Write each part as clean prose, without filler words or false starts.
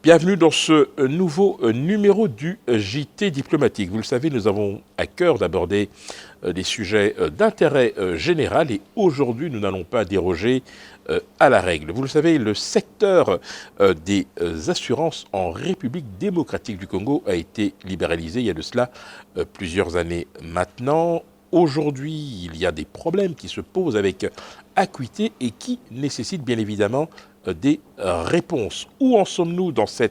Bienvenue dans ce nouveau numéro du JT diplomatique. Vous le savez, nous avons à cœur d'aborder des sujets d'intérêt général et aujourd'hui, nous n'allons pas déroger à la règle. Vous le savez, le secteur des assurances en République démocratique du Congo a été libéralisé il y a de cela plusieurs années maintenant. Aujourd'hui, il y a des problèmes qui se posent avec Acuité et qui nécessitent bien évidemment des réponses. Où en sommes-nous dans ce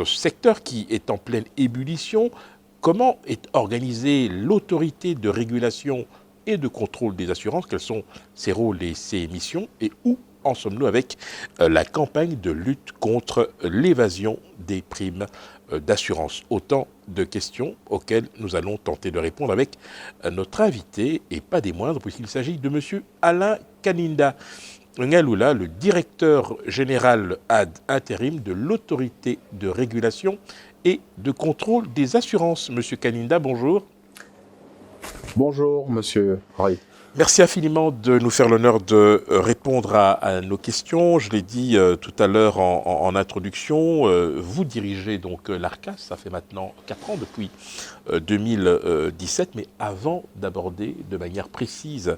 secteur qui est en pleine ébullition? Comment est organisée l'autorité de régulation et de contrôle des assurances? Quels sont ses rôles et ses missions? Et où en sommes-nous avec la campagne de lutte contre l'évasion des primes d'assurance? Autant de questions auxquelles nous allons tenter de répondre avec notre invité, et pas des moindres, puisqu'il s'agit de M. Alain Kaninda Ngaloula, le directeur général ad intérim de l'autorité de régulation et de contrôle des assurances. Monsieur Kaninda, bonjour. Bonjour, monsieur Roy. Merci infiniment de nous faire l'honneur de répondre à nos questions. Je l'ai dit tout à l'heure en introduction, vous dirigez donc l'ARCAS, ça fait maintenant 4 ans depuis 2017, mais avant d'aborder de manière précise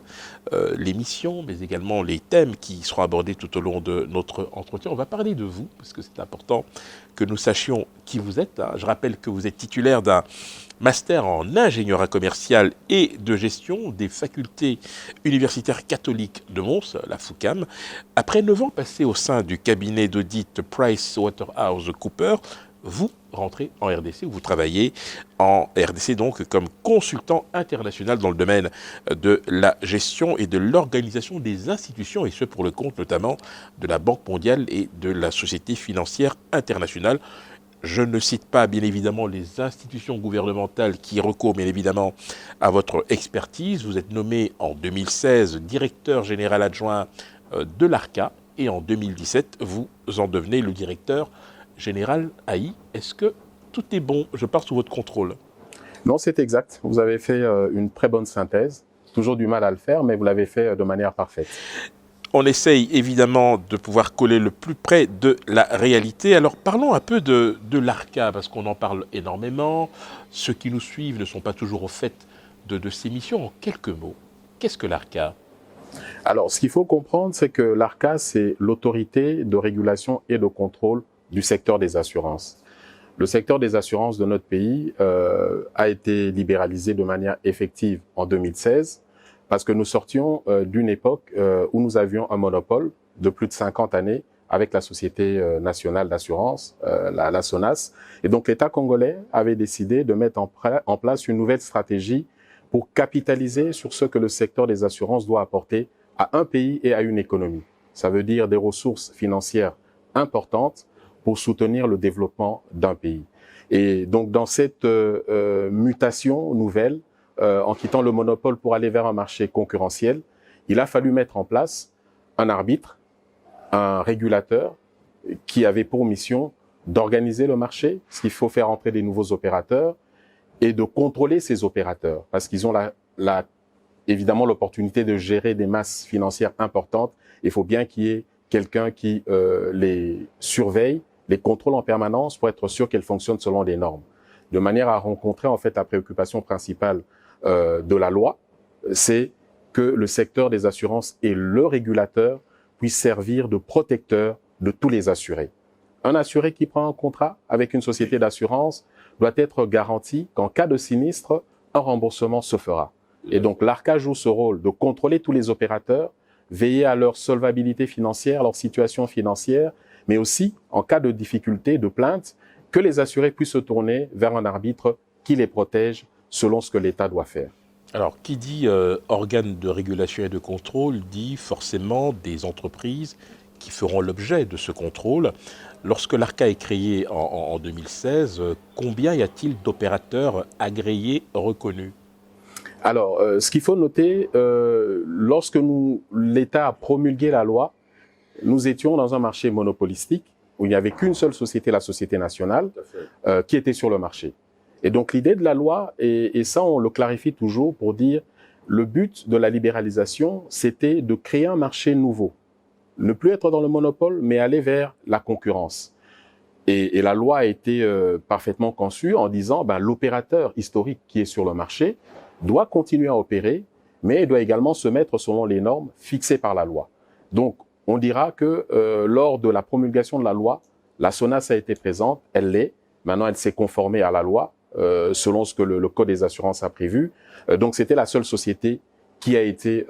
les missions, mais également les thèmes qui seront abordés tout au long de notre entretien, on va parler de vous, parce que c'est important que nous sachions qui vous êtes. Je rappelle que vous êtes titulaire d'un master en ingénierie commerciale et de gestion des facultés universitaires catholiques de Mons, la FUCAM. Après 9 ans passés au sein du cabinet d'audit PricewaterhouseCoopers, vous rentrez en RDC, vous travaillez en RDC donc comme consultant international dans le domaine de la gestion et de l'organisation des institutions, et ce pour le compte notamment de la Banque mondiale et de la Société financière internationale. Je ne cite pas, bien évidemment, les institutions gouvernementales qui recourent, bien évidemment, à votre expertise. Vous êtes nommé en 2016 directeur général adjoint de l'ARCA et en 2017, vous en devenez le directeur général AI. Est-ce que tout est bon? Je pars sous votre contrôle. Non, c'est exact. Vous avez fait une très bonne synthèse. Toujours du mal à le faire, mais vous l'avez fait de manière parfaite. On essaye évidemment de pouvoir coller le plus près de la réalité. Alors parlons un peu de l'ARCA, parce qu'on en parle énormément. Ceux qui nous suivent ne sont pas toujours au fait de ces missions. En quelques mots, qu'est-ce que l'ARCA? Alors, ce qu'il faut comprendre, c'est que l'ARCA, c'est l'autorité de régulation et de contrôle du secteur des assurances. Le secteur des assurances de notre pays a été libéralisé de manière effective en 2016. Parce que nous sortions d'une époque où nous avions un monopole de plus de 50 années avec la Société nationale d'assurance, la SONAS. Et donc l'État congolais avait décidé de mettre en place une nouvelle stratégie pour capitaliser sur ce que le secteur des assurances doit apporter à un pays et à une économie. Ça veut dire des ressources financières importantes pour soutenir le développement d'un pays. Et donc dans cette mutation nouvelle, en quittant le monopole pour aller vers un marché concurrentiel, il a fallu mettre en place un arbitre, un régulateur qui avait pour mission d'organiser le marché, ce qu'il faut faire entrer des nouveaux opérateurs et de contrôler ces opérateurs parce qu'ils ont évidemment l'opportunité de gérer des masses financières importantes. Il faut bien qu'il y ait quelqu'un qui les surveille, les contrôle en permanence pour être sûr qu'elles fonctionnent selon des normes, de manière à rencontrer en fait la préoccupation principale de la loi, c'est que le secteur des assurances et le régulateur puissent servir de protecteur de tous les assurés. Un assuré qui prend un contrat avec une société d'assurance doit être garanti qu'en cas de sinistre, un remboursement se fera. Et donc l'ARCA joue ce rôle de contrôler tous les opérateurs, veiller à leur solvabilité financière, leur situation financière, mais aussi, en cas de difficulté, de plainte, que les assurés puissent se tourner vers un arbitre qui les protège selon ce que l'État doit faire. Alors, qui dit organe de régulation et de contrôle dit forcément des entreprises qui feront l'objet de ce contrôle. Lorsque l'ARCA est créé en 2016, combien y a-t-il d'opérateurs agréés reconnus? Alors, ce qu'il faut noter, lorsque l'État a promulgué la loi, nous étions dans un marché monopolistique où il n'y avait qu'une seule société, la Société nationale, qui était sur le marché. Et donc l'idée de la loi, et ça on le clarifie toujours pour dire, le but de la libéralisation, c'était de créer un marché nouveau. Ne plus être dans le monopole, mais aller vers la concurrence. Et la loi a été parfaitement conçue en disant l'opérateur historique qui est sur le marché doit continuer à opérer, mais il doit également se mettre selon les normes fixées par la loi. Donc, on dira que lors de la promulgation de la loi, la SONAS a été présente, elle l'est. Maintenant, elle s'est conformée à la loi selon ce que le Code des assurances a prévu. Donc, c'était la seule société qui a été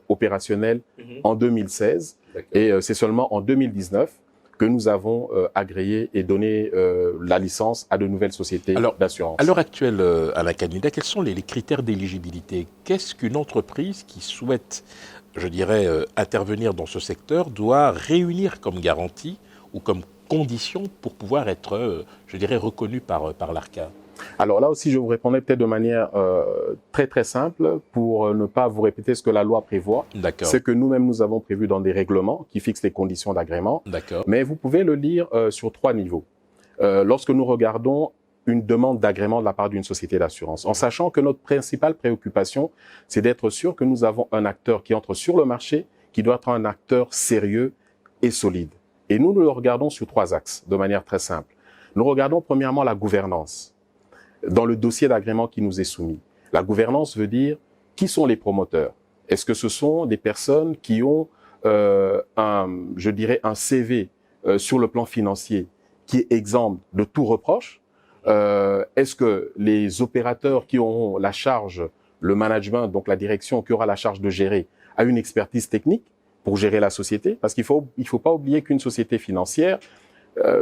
opérationnelle en 2016. Et c'est seulement en 2019 que nous avons agréé et donné la licence à de nouvelles sociétés d'assurance. À l'heure actuelle, Alain Kanida, quels sont les critères d'éligibilité? Qu'est-ce qu'une entreprise qui souhaite, je dirais, intervenir dans ce secteur doit réunir comme garantie ou comme condition pour pouvoir être, je dirais, reconnue par l'ARCA? Alors là aussi, je vous répondrai peut-être de manière très très simple pour ne pas vous répéter ce que la loi prévoit. C'est que nous-mêmes, nous avons prévu dans des règlements qui fixent les conditions d'agrément. Mais vous pouvez le lire sur 3 niveaux. Lorsque nous regardons une demande d'agrément de la part d'une société d'assurance, en sachant que notre principale préoccupation, c'est d'être sûr que nous avons un acteur qui entre sur le marché, qui doit être un acteur sérieux et solide. Et nous le regardons sur 3 axes, de manière très simple. Nous regardons premièrement la gouvernance. Dans le dossier d'agrément qui nous est soumis. La gouvernance veut dire qui sont les promoteurs. Est-ce que ce sont des personnes qui ont je dirais un CV sur le plan financier qui est exempt de tout reproche? Est-ce que les opérateurs qui auront la charge, le management, donc la direction qui aura la charge de gérer, a une expertise technique pour gérer la société? Parce qu'il faut pas oublier qu'une société financière,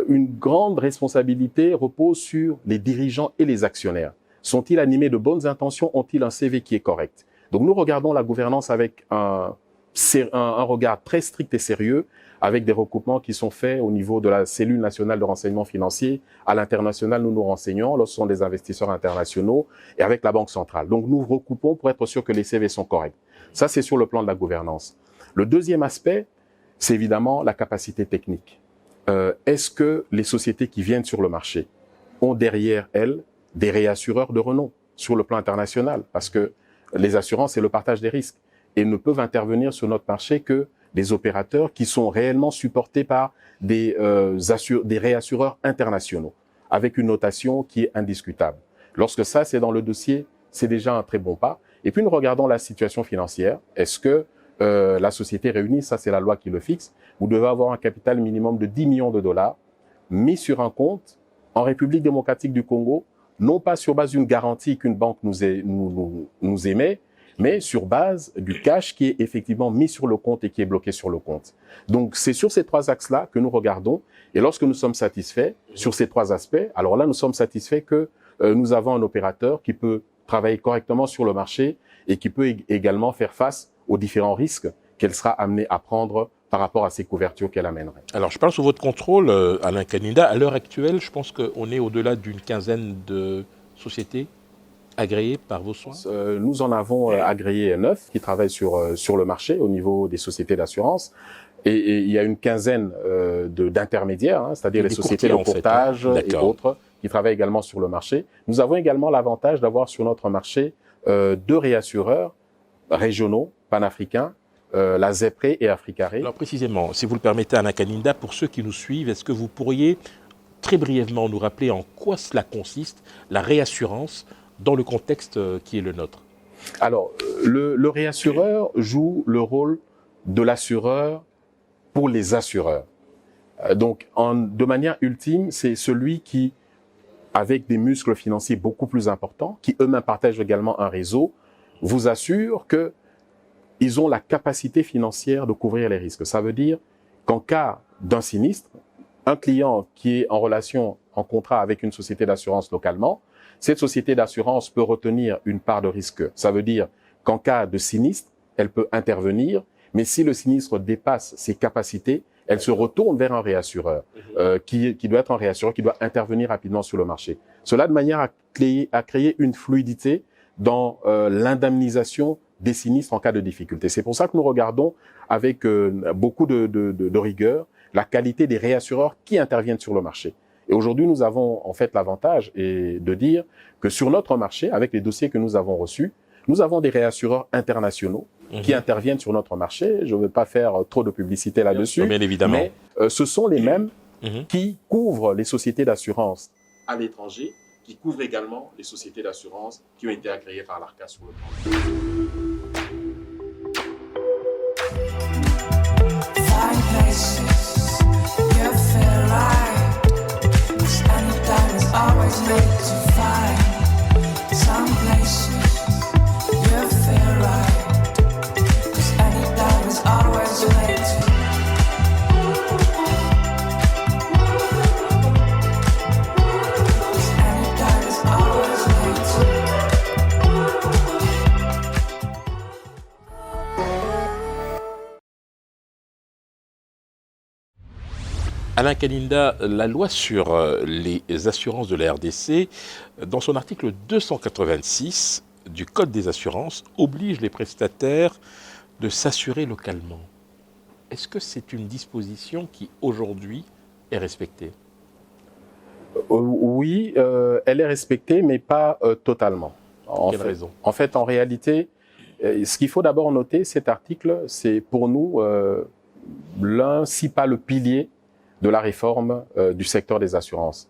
une grande responsabilité repose sur les dirigeants et les actionnaires. Sont-ils animés de bonnes intentions? Ont-ils un CV qui est correct? Donc nous regardons la gouvernance avec un regard très strict et sérieux, avec des recoupements qui sont faits au niveau de la cellule nationale de renseignement financier. À l'international, nous nous renseignons, lorsque ce sont des investisseurs internationaux, et avec la Banque centrale. Donc nous recoupons pour être sûr que les CV sont corrects. Ça, c'est sur le plan de la gouvernance. Le deuxième aspect, c'est évidemment la capacité technique. Est-ce que les sociétés qui viennent sur le marché ont derrière elles des réassureurs de renom sur le plan international? Parce que les assurances, c'est le partage des risques. Et ne peuvent intervenir sur notre marché que des opérateurs qui sont réellement supportés par des réassureurs internationaux, avec une notation qui est indiscutable. Lorsque ça, c'est dans le dossier, c'est déjà un très bon pas. Et puis, nous regardons la situation financière. Est-ce que la société réunie, ça c'est la loi qui le fixe, vous devez avoir un capital minimum de 10 millions de dollars mis sur un compte en République démocratique du Congo, non pas sur base d'une garantie qu'une banque nous émet, mais sur base du cash qui est effectivement mis sur le compte et qui est bloqué sur le compte. Donc c'est sur ces 3 axes-là que nous regardons, et lorsque nous sommes satisfaits sur ces 3 aspects, alors là nous sommes satisfaits que nous avons un opérateur qui peut travailler correctement sur le marché et qui peut également faire face aux différents risques qu'elle sera amenée à prendre par rapport à ces couvertures qu'elle amènerait. Alors, je parle sous votre contrôle, Alain Kanida. À l'heure actuelle, je pense qu'on est au-delà d'une quinzaine de sociétés agréées par vos soins. Nous en avons agréé 9 qui travaillent sur le marché au niveau des sociétés d'assurance. Et il y a une quinzaine d'intermédiaires, c'est-à-dire les sociétés de courtage et autres qui travaillent également sur le marché. Nous avons également l'avantage d'avoir sur notre marché 2 réassureurs régionaux, panafricains, la ZEPRE et Africaré. Alors précisément, si vous le permettez, Alain Kanida, pour ceux qui nous suivent, est-ce que vous pourriez très brièvement nous rappeler en quoi cela consiste, la réassurance, dans le contexte qui est le nôtre? Alors, le réassureur joue le rôle de l'assureur pour les assureurs. Donc, de manière ultime, c'est celui qui, avec des muscles financiers beaucoup plus importants, qui eux-mêmes partagent également un réseau, vous assure que ils ont la capacité financière de couvrir les risques. Ça veut dire qu'en cas d'un sinistre, un client qui est en relation, en contrat avec une société d'assurance localement, cette société d'assurance peut retenir une part de risque. Ça veut dire qu'en cas de sinistre, elle peut intervenir, mais si le sinistre dépasse ses capacités, elle se retourne vers un réassureur, qui doit être un réassureur qui doit intervenir rapidement sur le marché. Cela de manière à créer une fluidité dans l'indemnisation des sinistres en cas de difficulté. C'est pour ça que nous regardons avec beaucoup de rigueur la qualité des réassureurs qui interviennent sur le marché. Et aujourd'hui, nous avons en fait l'avantage de dire que sur notre marché, avec les dossiers que nous avons reçus, nous avons des réassureurs internationaux qui interviennent sur notre marché. Je ne veux pas faire trop de publicité là-dessus, bien évidemment. Mais ce sont les mêmes qui couvre les sociétés d'assurance à l'étranger, qui couvre également les sociétés d'assurance qui ont été agréées par l'ARCA sur le plan. Alain Kaninda, la loi sur les assurances de la RDC, dans son article 286 du Code des assurances, oblige les prestataires de s'assurer localement. Est-ce que c'est une disposition qui, aujourd'hui, est respectée? Oui, elle est respectée, mais pas totalement. Quelle raison? En fait, en réalité, ce qu'il faut d'abord noter, cet article, c'est pour nous l'un, si pas le pilier, de la réforme du secteur des assurances.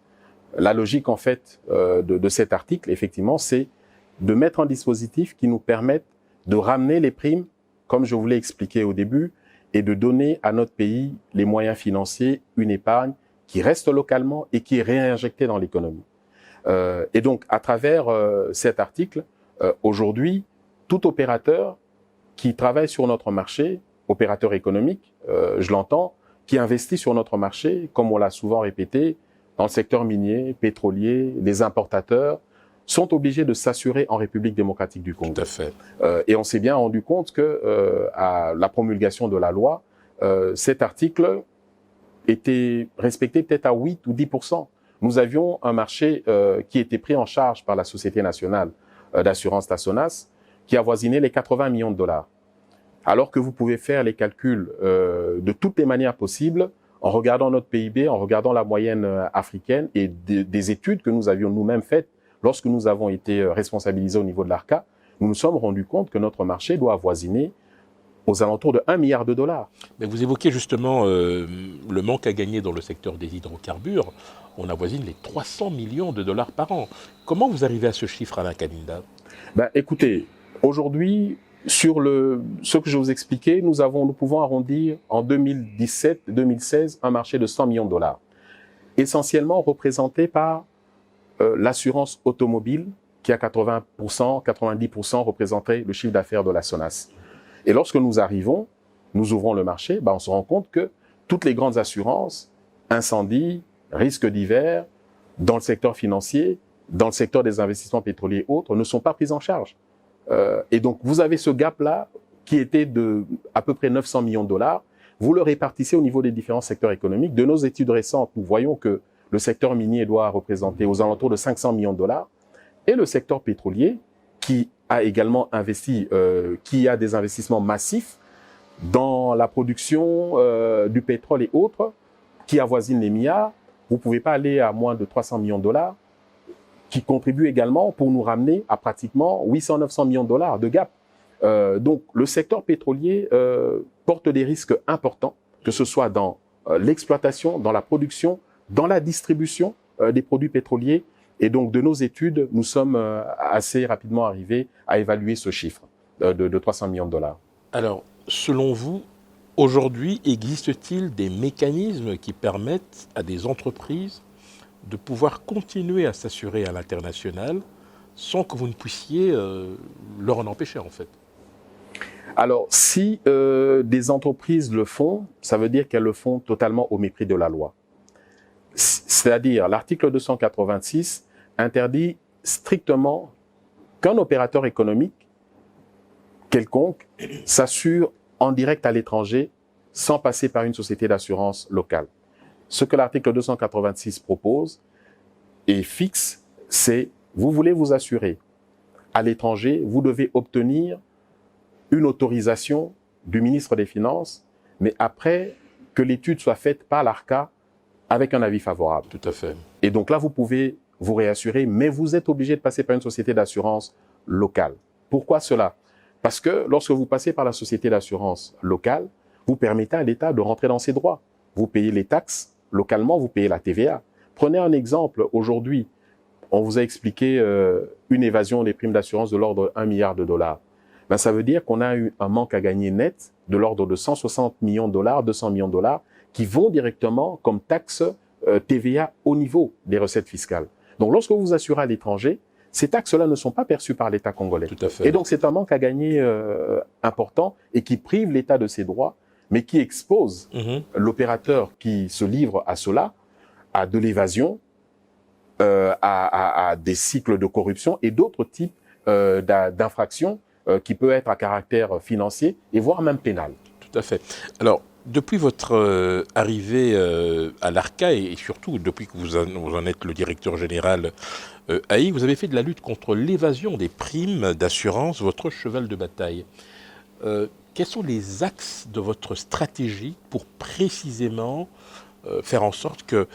La logique, en fait, de cet article, effectivement, c'est de mettre un dispositif qui nous permette de ramener les primes, comme je vous l'ai expliqué au début, et de donner à notre pays les moyens financiers, une épargne qui reste localement et qui est réinjectée dans l'économie. Et donc, à travers cet article, aujourd'hui, tout opérateur qui travaille sur notre marché, opérateur économique, je l'entends, qui investit sur notre marché, comme on l'a souvent répété, dans le secteur minier, pétrolier, les importateurs, sont obligés de s'assurer en République démocratique du Congo. Tout à fait. Et on s'est bien rendu compte que à la promulgation de la loi, cet article était respecté peut-être à 8 ou 10%. Nous avions un marché qui était pris en charge par la Société nationale d'assurance Tasonas, qui avoisinait les 80 millions de dollars. Alors que vous pouvez faire les calculs de toutes les manières possibles, en regardant notre PIB, en regardant la moyenne africaine et des études que nous avions nous-mêmes faites lorsque nous avons été responsabilisés au niveau de l'ARCA, nous nous sommes rendus compte que notre marché doit avoisiner aux alentours de 1 milliard de dollars. Mais vous évoquez justement le manque à gagner dans le secteur des hydrocarbures. On avoisine les 300 millions de dollars par an. Comment vous arrivez à ce chiffre, Alain Kaninda? Écoutez, aujourd'hui, sur ce que je vous expliquais, nous pouvons arrondir en 2017-2016 un marché de 100 millions de dollars, essentiellement représenté par l'assurance automobile, qui à 80%, 90% représentait le chiffre d'affaires de la SONAS. Et lorsque nous arrivons, nous ouvrons le marché, on se rend compte que toutes les grandes assurances, incendie, risques divers, dans le secteur financier, dans le secteur des investissements pétroliers et autres, ne sont pas prises en charge. Et donc, vous avez ce gap-là qui était de à peu près 900 millions de dollars. Vous le répartissez au niveau des différents secteurs économiques. De nos études récentes, nous voyons que le secteur minier doit représenter aux alentours de 500 millions de dollars. Et le secteur pétrolier, qui a également investi, qui a des investissements massifs dans la production du pétrole et autres, qui avoisine les milliards. Vous pouvez pas aller à moins de 300 millions de dollars, qui contribue également pour nous ramener à pratiquement 800-900 millions de dollars de gap. Donc, le secteur pétrolier porte des risques importants, que ce soit dans l'exploitation, dans la production, dans la distribution des produits pétroliers. Et donc, de nos études, nous sommes assez rapidement arrivés à évaluer ce chiffre de 300 millions de dollars. Alors, selon vous, aujourd'hui, existe-t-il des mécanismes qui permettent à des entreprises de pouvoir continuer à s'assurer à l'international sans que vous ne puissiez leur en empêcher, en fait? Alors, si des entreprises le font, ça veut dire qu'elles le font totalement au mépris de la loi. C'est-à-dire, l'article 286 interdit strictement qu'un opérateur économique quelconque s'assure en direct à l'étranger sans passer par une société d'assurance locale. Ce que l'article 286 propose et fixe, c'est vous voulez vous assurer à l'étranger, vous devez obtenir une autorisation du ministre des Finances, mais après que l'étude soit faite par l'ARCA avec un avis favorable. Tout à fait. Et donc là, vous pouvez vous réassurer, mais vous êtes obligé de passer par une société d'assurance locale. Pourquoi cela? Parce que lorsque vous passez par la société d'assurance locale, vous permettez à l'État de rentrer dans ses droits. Vous payez les taxes localement, vous payez la TVA. Prenez un exemple. Aujourd'hui, on vous a expliqué une évasion des primes d'assurance de l'ordre de 1 milliard de dollars. Ben, ça veut dire qu'on a eu un manque à gagner net de l'ordre de 160 millions de dollars, 200 millions de dollars, qui vont directement comme taxe TVA au niveau des recettes fiscales. Donc, lorsque vous vous assurez à l'étranger, ces taxes-là ne sont pas perçues par l'État congolais. Tout à fait. Et donc, c'est un manque à gagner important et qui prive l'État de ses droits, mais qui expose l'opérateur qui se livre à cela à de l'évasion, à des cycles de corruption et d'autres types d'infractions qui peut être à caractère financier et voire même pénal. Tout à fait. Alors, depuis votre arrivée à l'ARCA et surtout depuis que vous en êtes le directeur général AI, vous avez fait de la lutte contre l'évasion des primes d'assurance votre cheval de bataille. Quels sont les axes de votre stratégie pour précisément faire en sorte que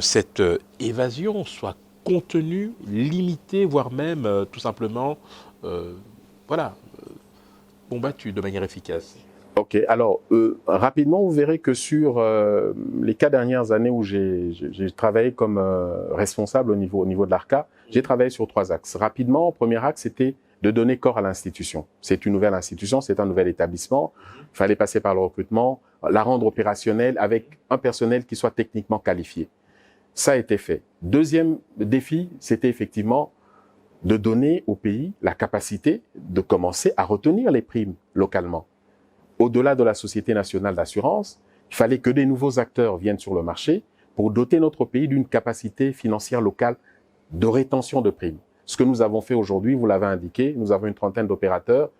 cette évasion soit contenue, limitée, voire même tout simplement combattue de manière efficace? Ok, alors rapidement, vous verrez que sur les 4 dernières années où j'ai travaillé comme responsable au niveau de l'ARCA, j'ai travaillé sur 3 axes. Rapidement, premier axe, c'était de donner corps à l'institution. C'est une nouvelle institution, c'est un nouvel établissement. Il fallait passer par le recrutement, la rendre opérationnelle avec un personnel qui soit techniquement qualifié. Ça a été fait. Deuxième défi, c'était effectivement de donner au pays la capacité de commencer à retenir les primes localement. Au-delà de la Société nationale d'assurance, il fallait que des nouveaux acteurs viennent sur le marché pour doter notre pays d'une capacité financière locale de rétention de primes. Ce que nous avons fait aujourd'hui, vous l'avez indiqué, nous avons une trentaine d'opérateurs,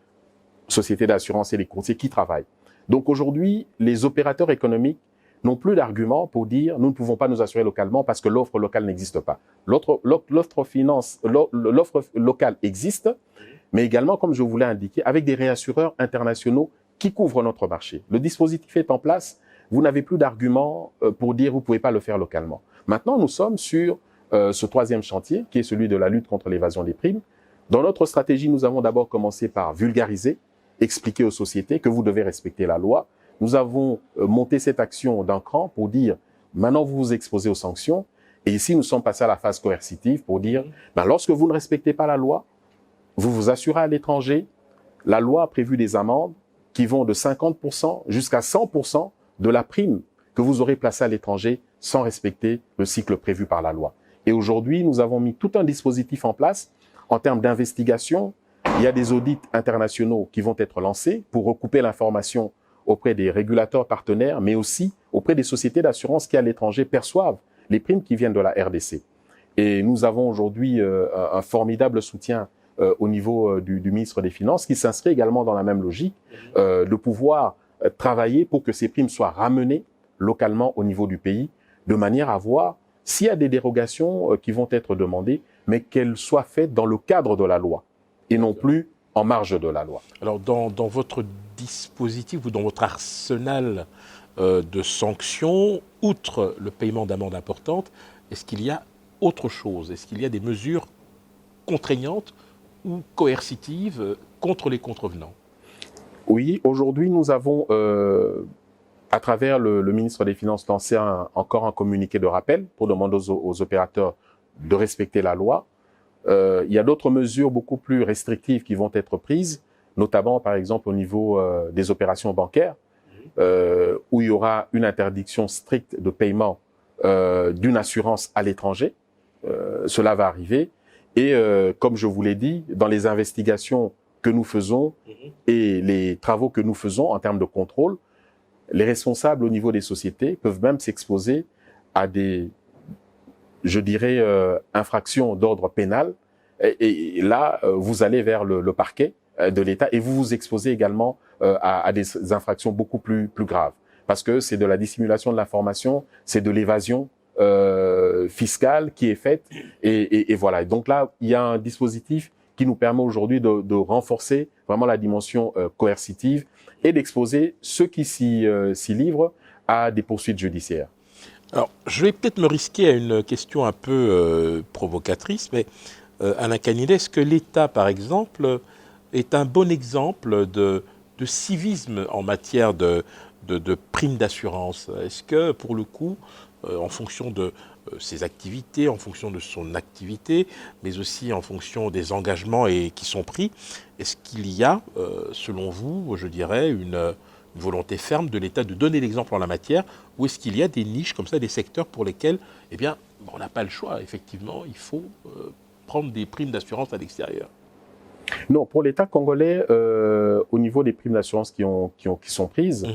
sociétés d'assurance et les courtiers qui travaillent. Donc aujourd'hui, les opérateurs économiques n'ont plus d'arguments pour dire nous ne pouvons pas nous assurer localement parce que l'offre locale n'existe pas. L'offre locale existe, mais également, comme je vous l'ai indiqué, avec des réassureurs internationaux qui couvrent notre marché. Le dispositif est en place, vous n'avez plus d'arguments pour dire vous ne pouvez pas le faire localement. Maintenant, nous sommes sur ce troisième chantier, qui est celui de la lutte contre l'évasion des primes. Dans notre stratégie, nous avons d'abord commencé par vulgariser, expliquer aux sociétés que vous devez respecter la loi. Nous avons monté cette action d'un cran pour dire maintenant vous vous exposez aux sanctions. Et ici, nous sommes passés à la phase coercitive pour dire lorsque vous ne respectez pas la loi, vous vous assurez à l'étranger. La loi a prévu des amendes qui vont de 50% jusqu'à 100% de la prime que vous aurez placée à l'étranger sans respecter le cycle prévu par la loi. Et aujourd'hui, nous avons mis tout un dispositif en place en termes d'investigation. Il y a des audits internationaux qui vont être lancés pour recouper l'information auprès des régulateurs partenaires, mais aussi auprès des sociétés d'assurance qui, à l'étranger, perçoivent les primes qui viennent de la RDC. Et nous avons aujourd'hui un formidable soutien au niveau du ministre des Finances, qui s'inscrit également dans la même logique de pouvoir travailler pour que ces primes soient ramenées localement au niveau du pays, de manière à voir s'il y a des dérogations qui vont être demandées, mais qu'elles soient faites dans le cadre de la loi et non plus en marge de la loi. Alors, dans votre dispositif ou dans votre arsenal de sanctions, outre le paiement d'amendes importantes, est-ce qu'il y a autre chose? Est-ce qu'il y a des mesures contraignantes ou coercitives contre les contrevenants? Oui, aujourd'hui, nous avons, à travers le ministre des Finances, lancé encore un communiqué de rappel pour demander aux opérateurs de respecter la loi. Il y a d'autres mesures beaucoup plus restrictives qui vont être prises, notamment, par exemple, au niveau des opérations bancaires, où il y aura une interdiction stricte de paiement d'une assurance à l'étranger. Cela va arriver. Et comme je vous l'ai dit, dans les investigations que nous faisons et les travaux que nous faisons en termes de contrôle, les responsables au niveau des sociétés peuvent même s'exposer à des, je dirais, infractions d'ordre pénal. Et là, vous allez vers le parquet de l'État et vous vous exposez également à des infractions beaucoup plus graves. Parce que c'est de la dissimulation de l'information, c'est de l'évasion fiscale qui est faite. Et voilà. Donc là, il y a un dispositif qui nous permet aujourd'hui de renforcer vraiment la dimension coercitive et d'exposer ceux qui s'y livrent à des poursuites judiciaires. Alors, je vais peut-être me risquer à une question un peu provocatrice, mais Alain Canillet, est-ce que l'État, par exemple, est un bon exemple de civisme en matière de primes d'assurance? Est-ce que, pour le coup, en fonction de ses activités, en fonction de son activité, mais aussi en fonction des engagements qui sont pris. Est-ce qu'il y a, selon vous, je dirais, une volonté ferme de l'État de donner l'exemple en la matière, ou est-ce qu'il y a des niches comme ça, des secteurs pour lesquels, eh bien, on n'a pas le choix, effectivement, il faut prendre des primes d'assurance à l'extérieur? Non, pour l'État congolais, au niveau des primes d'assurance qui sont prises,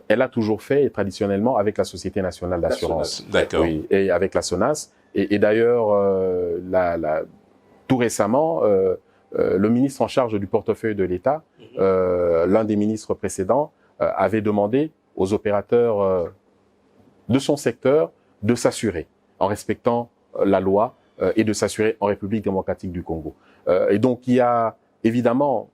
elle a toujours fait, et traditionnellement, avec la Société nationale d'assurance. D'accord. Oui, et avec la SONAS. Et d'ailleurs, tout récemment, le ministre en charge du portefeuille de l'État, l'un des ministres précédents, avait demandé aux opérateurs de son secteur de s'assurer en respectant la loi et de s'assurer en République démocratique du Congo. Et donc, il y a évidemment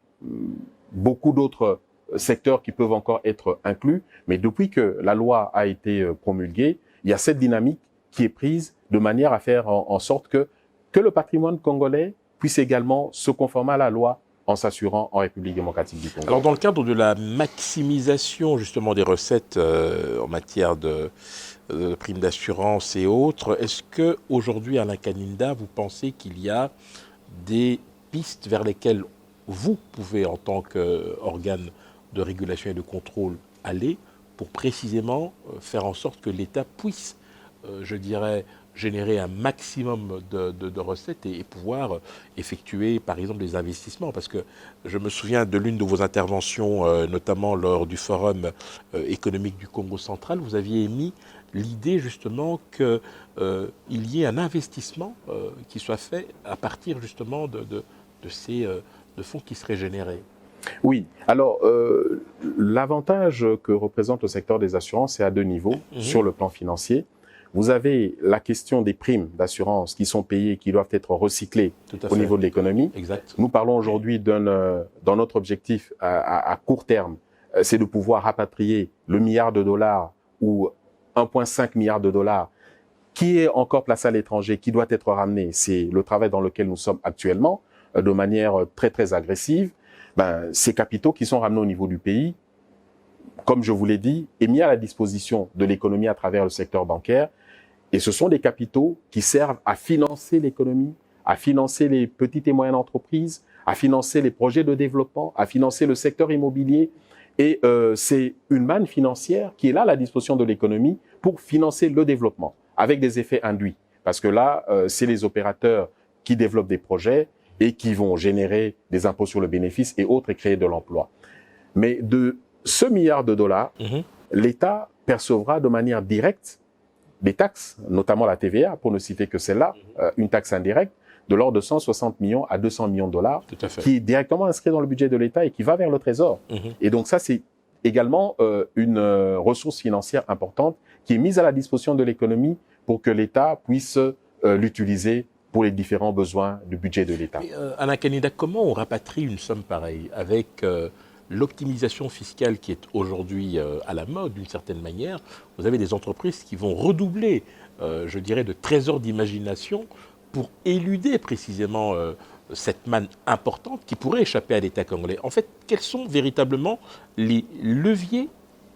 beaucoup d'autres secteurs qui peuvent encore être inclus, mais depuis que la loi a été promulguée, il y a cette dynamique qui est prise de manière à faire en sorte que le patrimoine congolais puisse également se conformer à la loi en s'assurant en République démocratique du Congo. Alors, dans le cadre de la maximisation justement des recettes en matière de primes d'assurance et autres, est-ce qu'aujourd'hui, Alain Kaninda, vous pensez qu'il y a des pistes vers lesquelles vous pouvez, en tant qu'organe de régulation et de contrôle, aller pour précisément faire en sorte que l'État puisse, je dirais, générer un maximum de recettes et pouvoir effectuer, par exemple, des investissements? Parce que je me souviens de l'une de vos interventions, notamment lors du Forum économique du Congo central, vous aviez émis l'idée justement qu'il y ait un investissement qui soit fait à partir justement de ces fonds qui seraient générés. Oui, alors l'avantage que représente le secteur des assurances, c'est à deux niveaux. Sur le plan financier, vous avez la question des primes d'assurance qui sont payées, qui doivent être recyclées au niveau de l'économie. Exact. Nous parlons aujourd'hui dans notre objectif à court terme, c'est de pouvoir rapatrier le milliard de dollars ou 1,5 milliard de dollars qui est encore placé à l'étranger, qui doit être ramené. C'est le travail dans lequel nous sommes actuellement, de manière très, très agressive. Ces capitaux qui sont ramenés au niveau du pays, comme je vous l'ai dit, est mis à la disposition de l'économie à travers le secteur bancaire. Et ce sont des capitaux qui servent à financer l'économie, à financer les petites et moyennes entreprises, à financer les projets de développement, à financer le secteur immobilier. Et c'est une manne financière qui est là à la disposition de l'économie pour financer le développement, avec des effets induits. Parce que là, c'est les opérateurs qui développent des projets et qui vont générer des impôts sur le bénéfice et autres et créer de l'emploi. Mais de ce milliard de dollars, l'État percevra de manière directe des taxes, notamment la TVA, pour ne citer que celle-là, une taxe indirecte, de l'ordre de 160 millions à 200 millions de dollars, qui est directement inscrit dans le budget de l'État et qui va vers le Trésor. Et donc ça, c'est également une ressource financière importante qui est mise à la disposition de l'économie pour que l'État puisse l'utiliser pour les différents besoins du budget de l'État. Alain Kaninda, comment on rapatrie une somme pareille avec l'optimisation fiscale qui est aujourd'hui à la mode d'une certaine manière? Vous avez des entreprises qui vont redoubler, je dirais, de trésors d'imagination pour éluder précisément cette manne importante qui pourrait échapper à l'État congolais. En fait, quels sont véritablement les leviers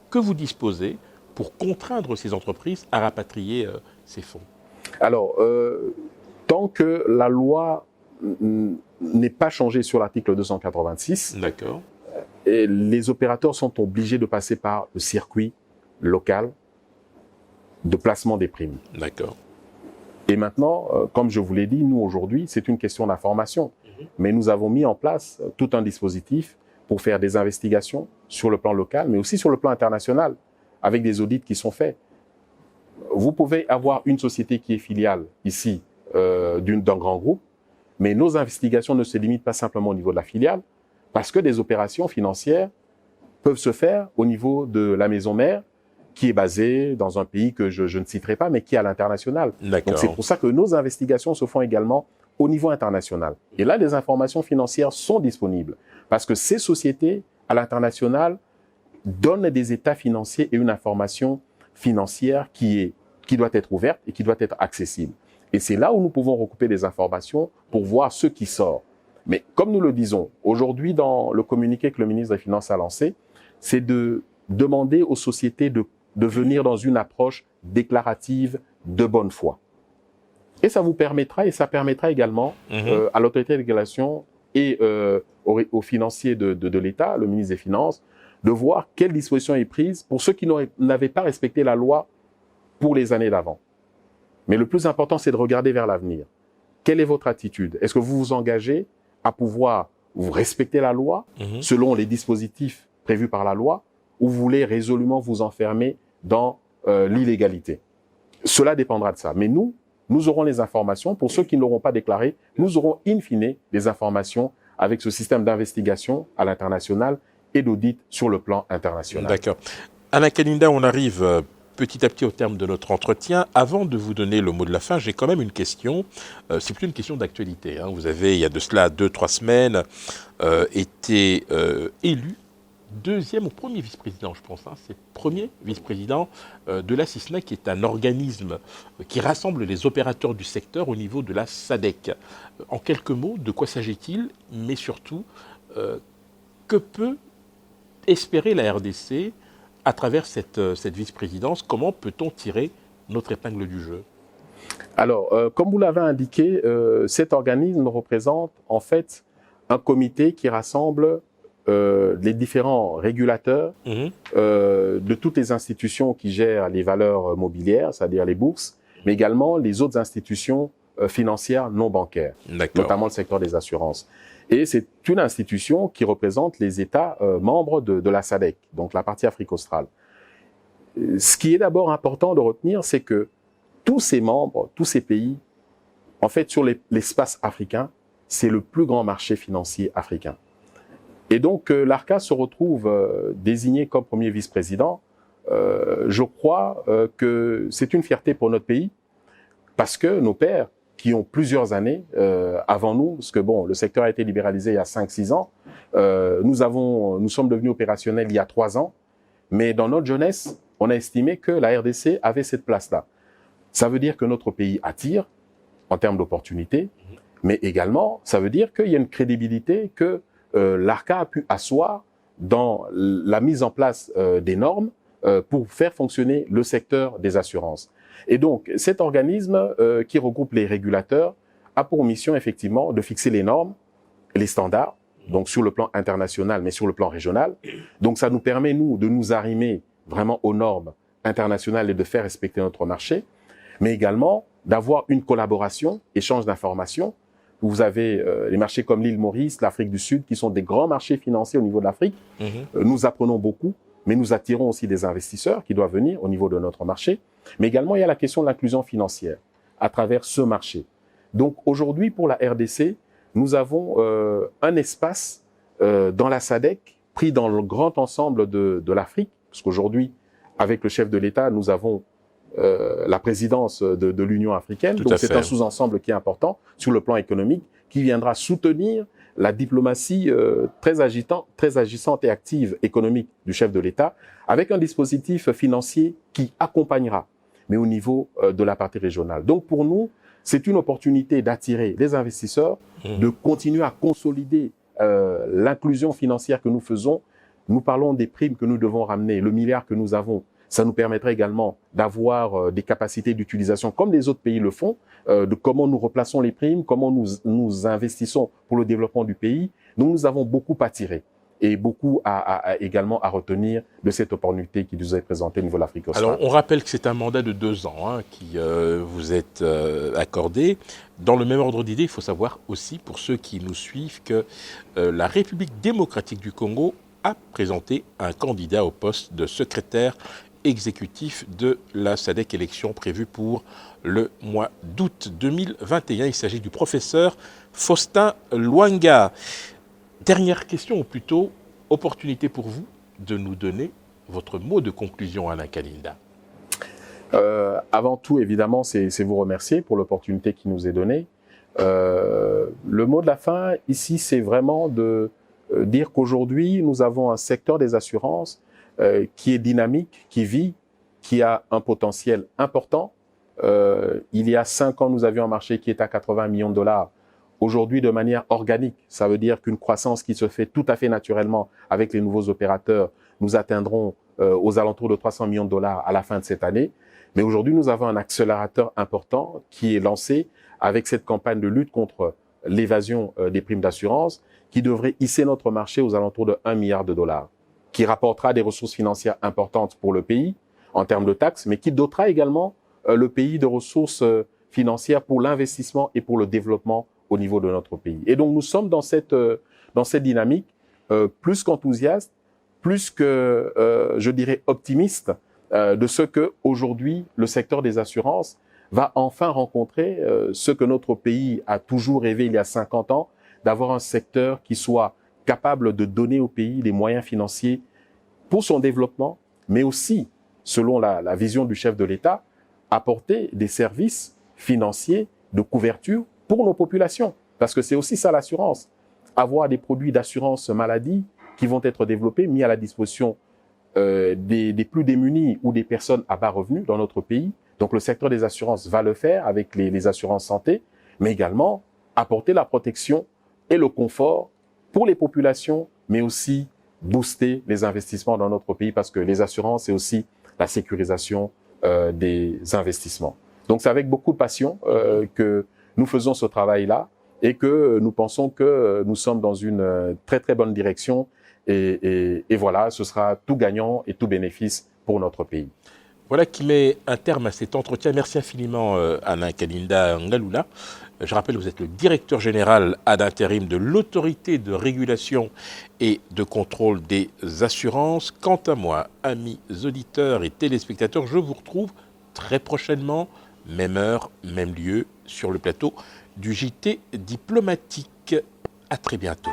que vous disposez pour contraindre ces entreprises à rapatrier ces fonds? Alors, tant que la loi n'est pas changée sur l'article 286, d'accord, et les opérateurs sont obligés de passer par le circuit local de placement des primes. D'accord. Et maintenant, comme je vous l'ai dit, nous aujourd'hui, c'est une question d'information. Mais nous avons mis en place tout un dispositif pour faire des investigations sur le plan local, mais aussi sur le plan international, avec des audits qui sont faits. Vous pouvez avoir une société qui est filiale ici d'un grand groupe, mais nos investigations ne se limitent pas simplement au niveau de la filiale, parce que des opérations financières peuvent se faire au niveau de la maison mère, qui est basée dans un pays que je ne citerai pas, mais qui est à l'international. Donc c'est pour ça que nos investigations se font également au niveau international. Et là, les informations financières sont disponibles, parce que ces sociétés, à l'international, donnent des états financiers et une information financière qui doit être ouverte et qui doit être accessible. Et c'est là où nous pouvons recouper des informations pour voir ce qui sort. Mais comme nous le disons, aujourd'hui, dans le communiqué que le ministre des Finances a lancé, c'est de demander aux sociétés de de venir dans une approche déclarative de bonne foi. Et ça vous permettra, et ça permettra également à l'autorité de régulation et aux financiers de l'État, le ministre des Finances, de voir quelle disposition est prise pour ceux qui n'avaient pas respecté la loi pour les années d'avant. Mais le plus important, c'est de regarder vers l'avenir. Quelle est votre attitude? Est-ce que vous vous engagez à pouvoir vous respecter la loi selon les dispositifs prévus par la loi, ou vous voulez résolument vous enfermer dans l'illégalité? Cela dépendra de ça. Mais nous aurons les informations. Pour ceux qui ne l'auront pas déclaré, nous aurons in fine des informations avec ce système d'investigation à l'international et d'audit sur le plan international. D'accord. Alain Kalinda, on arrive petit à petit au terme de notre entretien. Avant de vous donner le mot de la fin, j'ai quand même une question. C'est plutôt une question d'actualité. Vous avez, il y a de cela 2-3 semaines, été élu deuxième ou premier vice-président, je pense. C'est premier vice-président de la CISNA, qui est un organisme qui rassemble les opérateurs du secteur au niveau de la SADC. En quelques mots, de quoi s'agit-il? Mais surtout, que peut espérer la RDC à travers cette vice-présidence? Comment peut-on tirer notre épingle du jeu? Alors, comme vous l'avez indiqué, cet organisme représente en fait un comité qui rassemble les différents régulateurs de toutes les institutions qui gèrent les valeurs mobilières, c'est-à-dire les bourses, mais également les autres institutions financières non bancaires, notamment le secteur des assurances. Et c'est une institution qui représente les États membres de la SADC, donc la partie Afrique australe. Ce qui est d'abord important de retenir, c'est que tous ces membres, tous ces pays, en fait, sur l'espace africain, c'est le plus grand marché financier africain. Et donc, l'ARCA se retrouve désigné comme premier vice-président. Je crois que c'est une fierté pour notre pays, parce que nos pairs, qui ont plusieurs années avant nous, parce que bon, le secteur a été libéralisé il y a 5-6 ans, nous sommes devenus opérationnels il y a 3 ans, mais dans notre jeunesse, on a estimé que la RDC avait cette place-là. Ça veut dire que notre pays attire en termes d'opportunités, mais également, ça veut dire qu'il y a une crédibilité que l'ARCA a pu asseoir dans la mise en place des normes pour faire fonctionner le secteur des assurances. Et donc, cet organisme qui regroupe les régulateurs a pour mission effectivement de fixer les normes, les standards, donc sur le plan international, mais sur le plan régional. Donc, ça nous permet, nous, de nous arrimer vraiment aux normes internationales et de faire respecter notre marché, mais également d'avoir une collaboration, échange d'informations. Vous avez les marchés comme l'île Maurice, l'Afrique du Sud, qui sont des grands marchés financiers au niveau de l'Afrique. Nous apprenons beaucoup, mais nous attirons aussi des investisseurs qui doivent venir au niveau de notre marché. Mais également, il y a la question de l'inclusion financière à travers ce marché. Donc aujourd'hui, pour la RDC, nous avons un espace dans la SADC, pris dans le grand ensemble de l'Afrique, parce qu'aujourd'hui, avec le chef de l'État, nous avons la présidence de l'Union africaine. Donc c'est un sous-ensemble qui est important sur le plan économique, qui viendra soutenir la diplomatie très agissante et active économique du chef de l'État, avec un dispositif financier qui accompagnera, mais au niveau de la partie régionale. Donc pour nous, c'est une opportunité d'attirer les investisseurs, de continuer à consolider l'inclusion financière que nous faisons. Nous parlons des primes que nous devons ramener, le milliard que nous avons. Ça nous permettrait également d'avoir des capacités d'utilisation comme les autres pays le font, de comment nous replaçons les primes, comment nous investissons pour le développement du pays. Donc nous avons beaucoup à tirer et beaucoup également à retenir de cette opportunité qui nous est présentée au niveau de l'Afrique australe. Alors on rappelle que c'est un mandat de 2 ans qui vous est accordé. Dans le même ordre d'idée, il faut savoir aussi, pour ceux qui nous suivent, que la République démocratique du Congo a présenté un candidat au poste de secrétaire exécutif de la SADC, élection prévue pour le mois d'août 2021. Il s'agit du professeur Faustin Luanga. Dernière question, ou plutôt opportunité pour vous de nous donner votre mot de conclusion, Alain Kalinda. Avant tout, évidemment, c'est vous remercier pour l'opportunité qui nous est donnée. Le mot de la fin, ici, c'est vraiment de dire qu'aujourd'hui, nous avons un secteur des assurances qui est dynamique, qui vit, qui a un potentiel important. Il y a 5 ans, nous avions un marché qui est à 80 millions de dollars. Aujourd'hui, de manière organique, ça veut dire qu'une croissance qui se fait tout à fait naturellement avec les nouveaux opérateurs, nous atteindrons aux alentours de 300 millions de dollars à la fin de cette année. Mais aujourd'hui, nous avons un accélérateur important qui est lancé avec cette campagne de lutte contre l'évasion des primes d'assurance qui devrait hisser notre marché aux alentours de 1 milliard de dollars, qui rapportera des ressources financières importantes pour le pays en termes de taxes, mais qui dotera également le pays de ressources financières pour l'investissement et pour le développement au niveau de notre pays. Et donc, nous sommes dans cette dynamique plus qu'enthousiaste, plus que, je dirais, optimiste de ce que aujourd'hui le secteur des assurances va enfin rencontrer ce que notre pays a toujours rêvé il y a 50 ans, d'avoir un secteur qui soit capable de donner au pays les moyens financiers pour son développement, mais aussi, selon la vision du chef de l'État, apporter des services financiers de couverture pour nos populations. Parce que c'est aussi ça l'assurance. Avoir des produits d'assurance maladie qui vont être développés, mis à la disposition des plus démunis ou des personnes à bas revenus dans notre pays. Donc le secteur des assurances va le faire avec les assurances santé, mais également apporter la protection et le confort pour les populations, mais aussi booster les investissements dans notre pays parce que les assurances, c'est aussi la sécurisation des investissements. Donc c'est avec beaucoup de passion que nous faisons ce travail-là et que nous pensons que nous sommes dans une très très bonne direction et voilà, ce sera tout gagnant et tout bénéfice pour notre pays. Voilà qui met un terme à cet entretien. Merci infiniment Alain Kalinda Ngalula. Je rappelle que vous êtes le directeur général ad intérim de l'autorité de régulation et de contrôle des assurances. Quant à moi, amis auditeurs et téléspectateurs, je vous retrouve très prochainement, même heure, même lieu, sur le plateau du JT diplomatique. À très bientôt.